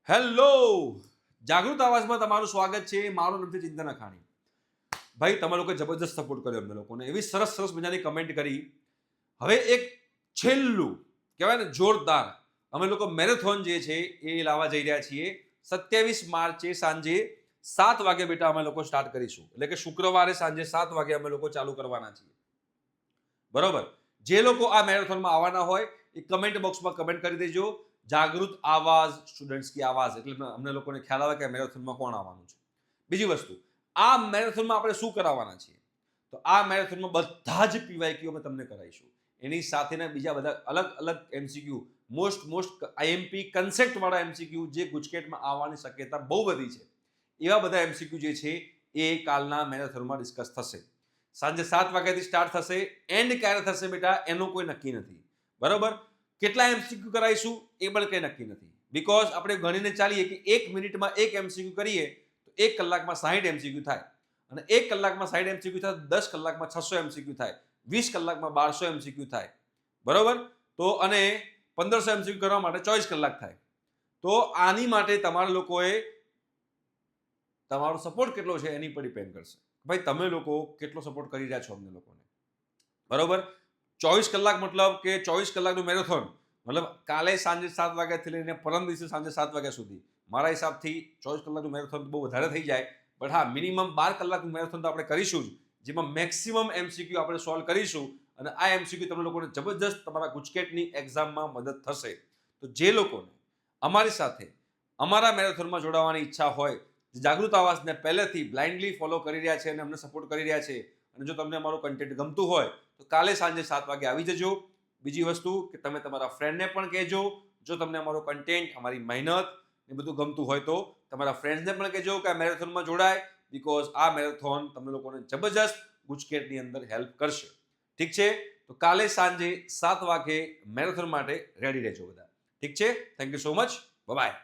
Hello, જાગૃત આવાજમાં તમારું સ્વાગત છે. મારું નામ છે ચિંતન અખાણી. ભાઈ, તમે લોકોએ જબરદસ્ત સપોર્ટ કર્યો અમને લોકોને, એવી સરસ સરસ મજાની કમેન્ટ કરી. હવે એક છેલ્લું કહેવાય ને જોરદાર, અમે લોકો મેરેથોન જે છે એ લાવવા જઈ રહ્યા છીએ. 27 માર્ચે સાંજે 7 વાગે બેટા અમે લોકો સ્ટાર્ટ કરીશું. એટલે કે શુક્રવારે સાંજે 7 વાગે અમે લોકો ચાલુ કરવાના છીએ. બરોબર? જે લોકો આ મેરેથોનમાં આવવાના હોય એ કમેન્ટ બોક્સમાં કમેન્ટ કરી દેજો. જાગૃત આવાજ સ્ટુડન્ટ્સ કી આવાજ, એટલે અમને લોકોને ખ્યાલ આવે કે મેરેથોનમાં કોણ આવવાનું છે. બીજી વસ્તુ, આ મેરેથોનમાં આપણે શું કરાવવાના છીએ? તો આ મેરેથોનમાં બધા જ પીવાયક્યુ અમે તમને કરાવીશું. એની સાથેના બીજા બધા અલગ અલગ એમસીક્યુ, મોસ્ટ આઈએમપી કન્સેપ્ટ વાળા એમસીક્યુ જે ગુજકેટમાં આવવાની શક્યતા બહુ બધી છે, એવા બધા એમસીક્યુ જે છે એ કાલના મેરેથોનમાં ડિસ્કસ થશે. સાંજે 7 વાગ્યાથી સ્ટાર્ટ થશે. એન્ડ ક્યારે થશે બેટા એનું કોઈ નક્કી નથી. બરોબર? કેટલા એમસીક્યુ કરાવીશું એ પણ કંઈ નક્કી નથી. બીકોઝ આપણે ગણીને ચાલીએ કે 1 મિનિટમાં એક એમસીક્યુ કરીએ તો 1 કલાકમાં 60 એમસીક્યુ થાય, અને 1 કલાકમાં 60 એમસીક્યુ થાય તો 10 કલાકમાં 600 એમસીક્યુ થાય, 20 કલાકમાં 1200 એમસીક્યુ થાય. બરોબર? તો અને 1500 એમસીક્યુ કરવા માટે 24 કલાક થાય. તો આની માટે તમારા લોકોએ તમારો સપોર્ટ કેટલો છે એની પર ડિપેન્ડ કરશે. ભાઈ, તમે લોકો કેટલો સપોર્ટ કરી રહ્યા છો અમને લોકોને. બરોબર? 24 કલાક મતલબ કે 24 કલાકનું મેરેથોન, મતલબ કાલે સાંજે 7 વાગ્યાથી લઈને પરમ દિવસે સાંજે 7 વાગ્યા સુધી. મારા હિસાબથી 24 કલાકનું મેરેથોન બહુ વધારે થઈ જાય, બટ હા, મિનિમમ 12 કલાકનું મેરેથોન તો આપણે કરીશું જ, જેમાં મેક્સિમમ એમસીક્યુ આપણે સોલ્વ કરીશું. અને આ એમસીક્યુ તમને લોકોને જબરજસ્ત તમારા ગુજકેટની એક્ઝામમાં મદદ થશે. તો જે લોકોને અમારી સાથે અમારા મેરેથોનમાં જોડાવાની ઈચ્છા હોય, જાગૃત આવાજને પહેલેથી બ્લાઇન્ડલી ફોલો કરી રહ્યા છે અને અમને સપોર્ટ કરી રહ્યા છે, અને જો તમને અમારું કન્ટેન્ટ ગમતું હોય તો કાલે સાંજે 7 વાગે આવી જજો. બીજી વસ્તુ કે તમે તમારા ફ્રેન્ડને પણ કહેજો. જો તમને અમારો કન્ટેન્ટ, અમારી મહેનત એ બધું ગમતું હોય તો તમારા ફ્રેન્ડ્સને પણ કહેજો કે આ મેરેથોનમાં જોડાય, બીકોઝ આ મેરેથોન તમને લોકોને જબરજસ્ત ગુજકેટની અંદર હેલ્પ કરશે. ઠીક છે? તો કાલે સાંજે 7 વાગે મેરેથોન માટે રેડી રહેજો બધા. ઠીક છે? Thank you so much. By.